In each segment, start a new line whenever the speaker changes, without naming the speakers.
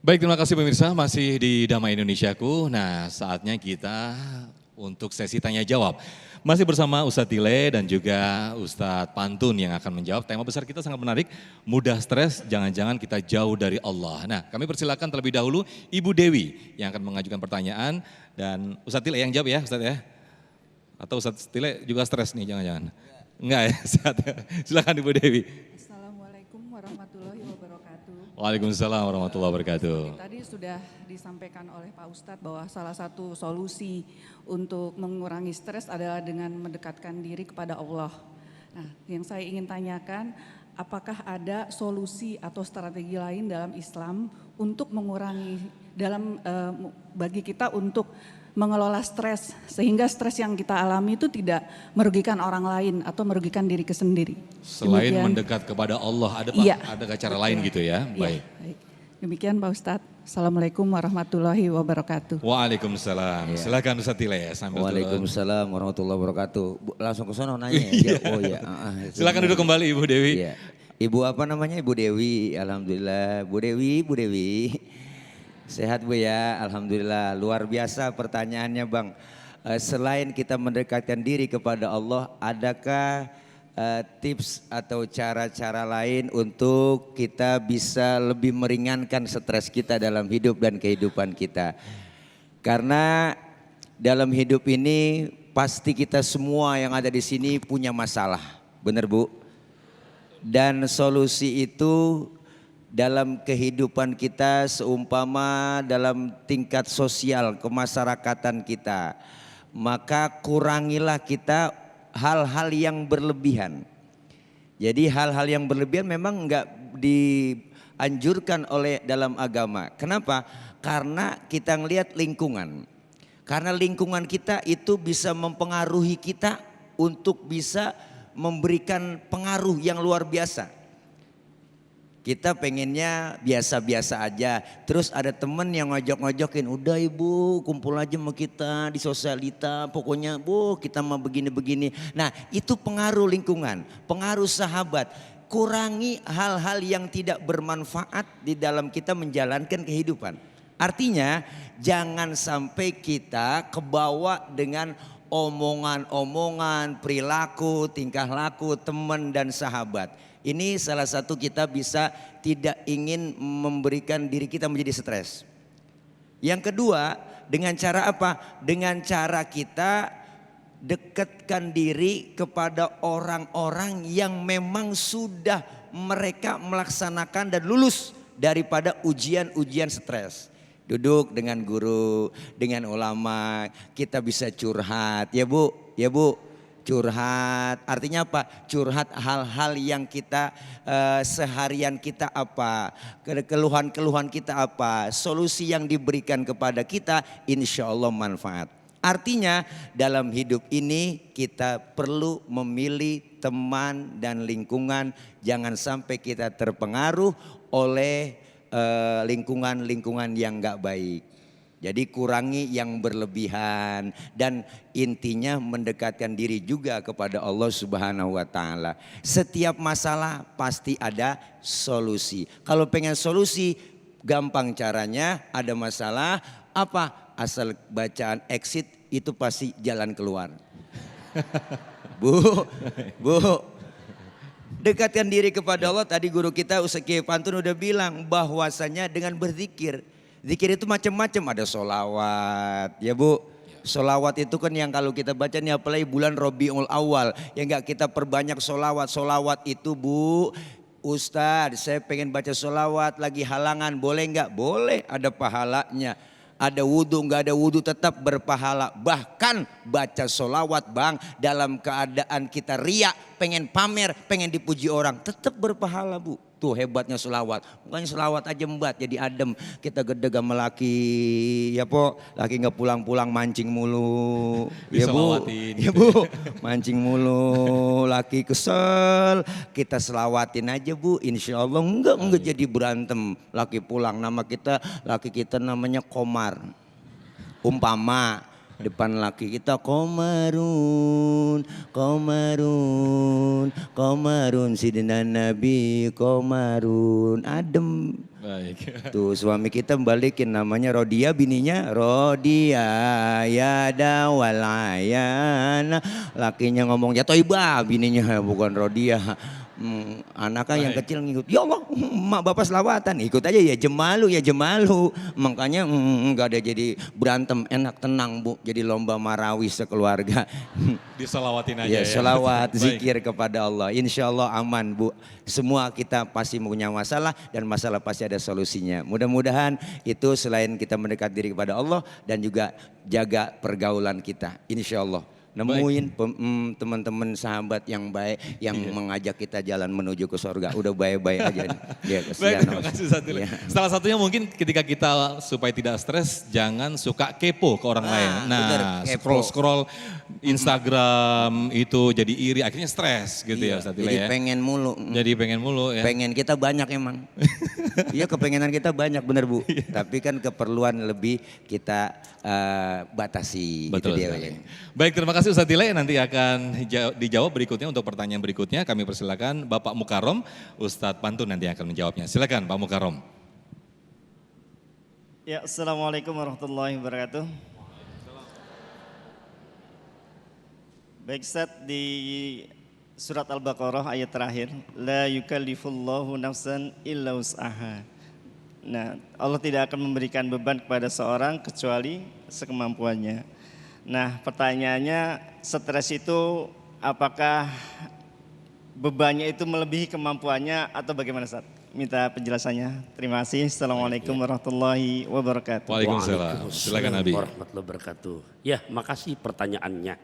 Baik, terima kasih pemirsa, masih di Damai Indonesiaku. Nah, saatnya kita untuk sesi tanya jawab. Masih bersama Ustadz Tile dan juga Ustadz Pantun yang akan menjawab. Tema besar kita sangat menarik, mudah stres, jangan-jangan kita jauh dari Allah. Nah, kami persilakan terlebih dahulu Ibu Dewi yang akan mengajukan pertanyaan. Dan Ustadz Tile yang jawab ya Ustadz ya. Atau Ustadz Tile juga stres nih, jangan-jangan. Enggak ya, silakan Ibu Dewi.
Assalamualaikum warahmatullahi wabarakatuh.
Waalaikumsalam warahmatullahi wabarakatuh.
Tadi sudah disampaikan oleh Pak Ustadz bahwa salah satu solusi untuk mengurangi stres adalah dengan mendekatkan diri kepada Allah. Nah, yang saya ingin tanyakan, apakah ada solusi atau strategi lain dalam Islam untuk mengurangi bagi kita untuk mengelola stres sehingga stres yang kita alami itu tidak merugikan orang lain atau merugikan diri sendiri.
Selain mendekat kepada Allah, ada cara lain gitu ya?
Baik. Demikian Pak Ustadz. Assalamualaikum warahmatullahi wabarakatuh.
Waalaikumsalam. Silakan Ustadz Tile ya.
Waalaikumsalam warahmatullahi wabarakatuh. Langsung ke sana nanya ya. Oh ya.
Silakan duduk kembali Ibu Dewi.
Iya. Ibu apa namanya? Ibu Dewi. Alhamdulillah. Bu Dewi. Sehat Bu ya, Alhamdulillah. Luar biasa pertanyaannya Bang. Selain kita mendekatkan diri kepada Allah, adakah tips atau cara-cara lain untuk kita bisa lebih meringankan stres kita dalam hidup dan kehidupan kita? Karena dalam hidup ini pasti kita semua yang ada di sini punya masalah, benar Bu? Dan solusi itu dalam kehidupan kita seumpama dalam tingkat sosial kemasyarakatan kita, maka kurangilah kita hal-hal yang berlebihan. Jadi hal-hal yang berlebihan memang enggak dianjurkan oleh dalam agama. Kenapa? Karena kita ngelihat lingkungan. Karena lingkungan kita itu bisa mempengaruhi kita untuk bisa memberikan pengaruh yang luar biasa. Kita pengennya biasa-biasa aja. Terus ada temen yang ngajak-ngajakin, udah ibu kumpul aja sama kita di sosialita. Pokoknya bu kita mau begini-begini. Nah itu pengaruh lingkungan, pengaruh sahabat. Kurangi hal-hal yang tidak bermanfaat di dalam kita menjalankan kehidupan. Artinya jangan sampai kita kebawa dengan omongan-omongan, perilaku, tingkah laku teman dan sahabat. Ini salah satu kita bisa tidak ingin memberikan diri kita menjadi stres. Yang kedua, dengan cara apa? Dengan cara kita dekatkan diri kepada orang-orang yang memang sudah mereka melaksanakan dan lulus daripada ujian-ujian stres. Duduk dengan guru, dengan ulama, kita bisa curhat. Ya Bu, curhat, artinya apa? Curhat hal-hal yang kita seharian kita apa, keluhan-keluhan kita apa, solusi yang diberikan kepada kita insya Allah manfaat. Artinya dalam hidup ini kita perlu memilih teman dan lingkungan, jangan sampai kita terpengaruh oleh lingkungan-lingkungan yang gak baik. Jadi kurangi yang berlebihan dan intinya mendekatkan diri juga kepada Allah Subhanahu wa taala. Setiap masalah pasti ada solusi. Kalau pengen solusi gampang caranya, ada masalah apa? Asal bacaan exit itu pasti jalan keluar. Bu. Dekatkan diri kepada Allah. Tadi guru kita Ustaz Kiai Pantun udah bilang bahwasanya dengan berzikir. Zikir itu macam-macam, ada solawat ya Bu. Solawat itu kan yang kalau kita baca nih apalagi bulan Rabiul Awal. Ya enggak kita perbanyak solawat. Solawat itu Bu, Ustadz saya pengen baca solawat lagi halangan boleh enggak? Boleh, ada pahalanya. Ada wudhu enggak ada wudhu tetap berpahala. Bahkan baca solawat Bang dalam keadaan kita riak, pengen pamer, pengen dipuji orang tetap berpahala Bu. Tuh hebatnya selawat. Bukannya selawat aja mbak jadi adem. Kita gede sama laki. Ya po. Laki gak pulang-pulang mancing mulu. Ya Bu. Ya Bu. Mancing mulu. Laki kesel. Kita selawatin aja Bu. Insya Allah enggak jadi berantem. Laki pulang nama kita. Laki kita namanya Komar. Umpama. Depan laki kita Komarun Sidina Nabi Komarun adem.
Baik.
Tuh suami kita balikin namanya Rodia, bininya Rodia ya dawalayana. Lakinya ngomong ya Toibah, bininya bukan Rodia. Anaknya yang
Baik.
kecil ngikut, ya Allah mak bapak selawatan, ikut aja ya jemalu ya jemalu. Makanya nggak ada jadi berantem, enak tenang Bu, jadi lomba marawis sekeluarga.
Diselawatin aja
Ya
ya.
selawat,
Baik.
zikir kepada Allah. Insya Allah aman Bu. Semua kita pasti punya masalah dan masalah pasti ada solusinya. Mudah-mudahan itu selain kita mendekat diri kepada Allah dan juga jaga pergaulan kita. Insya Allah. Nemuin teman-teman sahabat yang baik yang mengajak kita jalan menuju ke surga. Udah baik-baik aja. Ya,
Baik,
kesian.
terima kasih Ustaz Tile.
Ya.
Salah satunya mungkin ketika kita supaya tidak stres, jangan suka kepo ke orang lain.
bener,
Nah,
kepo.
scroll-scroll Instagram itu jadi iri, akhirnya stres gitu ya Ustaz Tile
Jadi
ya.
pengen mulu.
Jadi pengen mulu ya.
Pengen kita banyak emang. Iya kepengenan kita banyak bener Bu. Tapi kan keperluan lebih kita batasi.
Betul
Itu dia.
sekali. Baik, terima kasih Ustaz Tile. Nanti akan dijawab berikutnya untuk pertanyaan berikutnya. Kami persilakan Bapak Mukarrom, Ustadz Pantun nanti akan menjawabnya. Silakan Pak Mukarrom.
Ya, Assalamualaikum warahmatullahi wabarakatuh. Baik Ustaz, di surat Al-Baqarah ayat terakhir, la yukallifullahu nafsan illa wus'aha. Nah, Allah tidak akan memberikan beban kepada seorang kecuali sekemampuannya. Nah, pertanyaannya, stres itu apakah bebannya itu melebihi kemampuannya atau bagaimana Ustaz? Minta penjelasannya. Terima kasih. Assalamualaikum warahmatullahi wabarakatuh.
Waalaikumsalam. Silakan Nabi.
Warahmatullahi wabarakatuh. Ya, makasih pertanyaannya.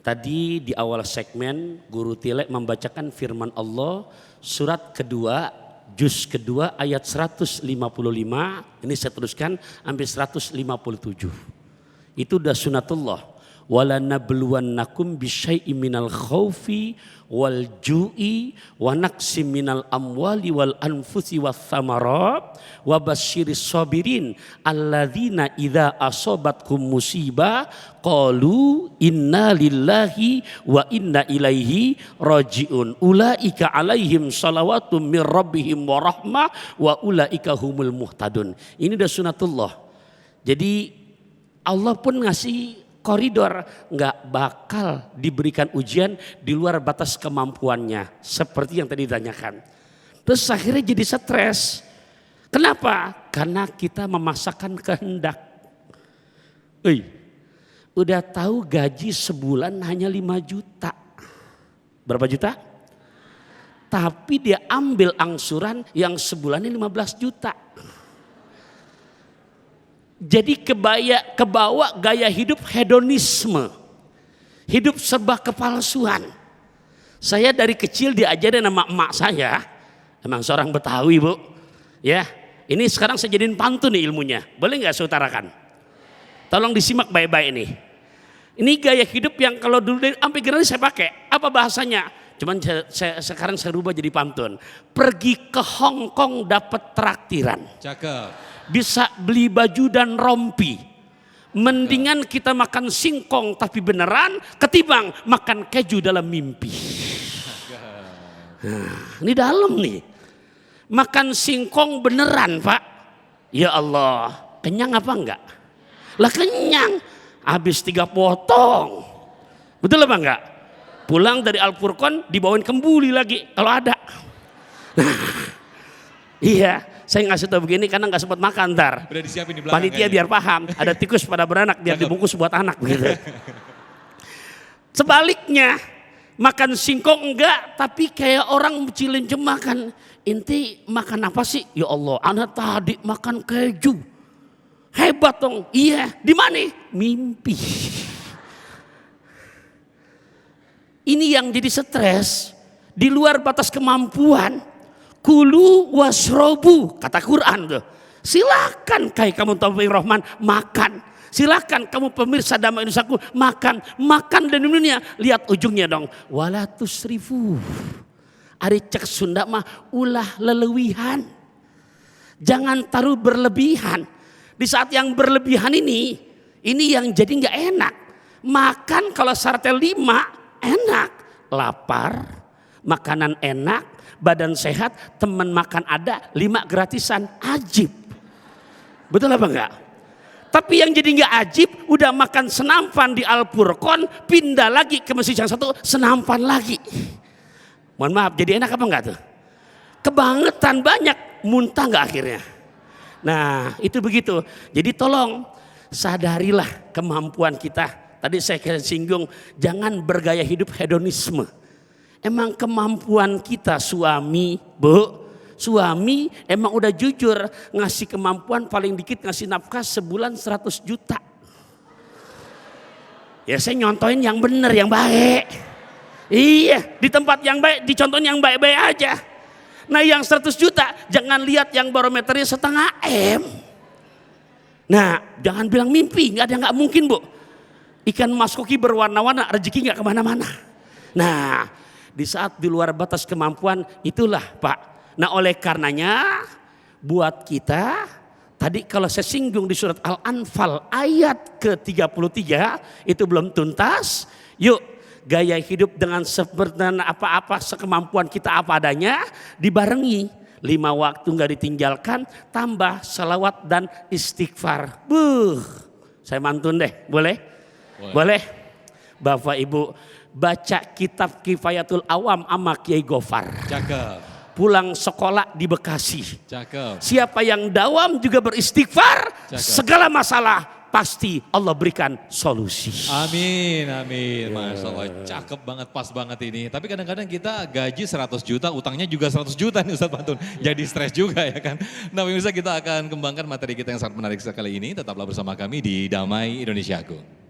Tadi di awal segmen Guru Tile membacakan firman Allah surat kedua, juz kedua ayat 155. Ini saya teruskan sampai 157. Itu udah sunatullah. Wala nabluwannakum bisyai'im minal khaufi wal ju'i wa naqsim minal amwali wal anfusi was thamarat wa basyiris sabirin alladzina idza asobatkum musibah qalu inna lillahi wa inna ilaihi rajiun ulaika alaihim salawatum mir rabbihim wa rahmah wa ulaika humul muhtadun. Ini udah sunatullah. Jadi Allah pun ngasih koridor, nggak bakal diberikan ujian di luar batas kemampuannya. Seperti yang tadi ditanyakan. Terus akhirnya jadi stres. Kenapa? Karena kita memaksakan kehendak. Udah tahu gaji sebulan hanya 5 juta. Berapa juta? Tapi dia ambil angsuran yang sebulannya 15 juta. Jadi kebawa gaya hidup hedonisme. Hidup serba kepalsuan. Saya dari kecil diajarin sama emak saya. Emang seorang Betawi Bu. Ya, ini sekarang saya jadiin pantun nih ilmunya. Boleh nggak saya utarakan? Tolong disimak baik-baik ini. Ini gaya hidup yang kalau dulu sampai generasi saya pakai. Apa bahasanya? Cuman sekarang saya rubah jadi pantun. Pergi ke Hong Kong dapat traktiran.
Cakep.
Bisa beli baju dan rompi. Mendingan kita makan singkong tapi beneran ketimbang makan keju dalam mimpi. Nah, ini dalam nih. Makan singkong beneran Pak. Ya Allah, kenyang apa enggak? Lah kenyang. Habis 3 potong. Betul apa enggak? Pulang dari Al-Furqan dibawain kembuli lagi kalau ada. Nah, iya. Saya ngasih tahu begini karena nggak sempat makan ntar.
Udah disiapin di belakang.
Panitia biar paham. Ada tikus pada beranak biar dibungkus buat anak begitu. Sebaliknya makan singkong enggak, tapi kayak orang cilim makan. Inti makan apa sih? Ya Allah, anak tadi makan keju. Hebat dong. Iya, di mana? Mimpi. Ini yang jadi stres di luar batas kemampuan. Kulu wasrobu, kata Quran tuh. Silakan kayak kamu Taufik Rahman makan. Silakan kamu pemirsa Damai Indonesiaku makan. Makan dan dunia. Lihat ujungnya dong. Wala tusrifu. Ari cek Sunda mah ulah lelewihan. Jangan taruh berlebihan. Di saat yang berlebihan ini yang jadi nggak enak. Makan kalau syaratnya 5 enak. Lapar. makanan enak, badan sehat, teman makan ada, 5 gratisan, ajib. Betul apa enggak? Tapi yang jadi nggak ajib, udah makan senampan di Al Furqon, pindah lagi ke masjid yang satu, senampan lagi. Mohon maaf, jadi enak apa enggak tuh? Kebangetan banyak, muntah nggak akhirnya? Nah itu begitu. Jadi tolong sadarilah kemampuan kita. Tadi saya singgung, jangan bergaya hidup hedonisme. Emang kemampuan kita suami, bu, suami emang udah jujur ngasih kemampuan paling dikit ngasih nafkah sebulan 100 juta. Ya saya nyontohin yang benar, yang baik. Iya, di tempat yang baik, dicontohin yang baik-baik aja. Nah yang 100 juta, jangan lihat yang barometernya setengah M. Nah jangan bilang mimpi, nggak mungkin bu. Ikan mas koki berwarna-warna, rezeki nggak kemana-mana. Nah di saat di luar batas kemampuan, itulah Pak. Nah oleh karenanya buat kita, tadi kalau saya singgung di surat Al-Anfal ayat ke-33, itu belum tuntas. Yuk gaya hidup dengan seperti apa-apa sekemampuan kita apa adanya, dibarengi 5 waktu nggak ditinggalkan, tambah salawat dan istighfar. Saya mantun deh, boleh? Boleh. Bapak Ibu baca kitab Kifayatul Awam sama Kiai Gofar.
Cakep.
Pulang sekolah di Bekasi.
Cakep.
Siapa yang dawam juga beristighfar,
Cakep.
segala masalah pasti Allah berikan solusi.
Amin, amin. Masya Allah, cakep banget, pas banget ini. Tapi kadang-kadang kita gaji 100 juta, utangnya juga 100 juta nih Ustadz Pantun. Jadi stres juga ya kan. Nah pemirsa, kita akan kembangkan materi kita yang sangat menarik sekali ini. Tetaplah bersama kami di Damai Indonesiaku.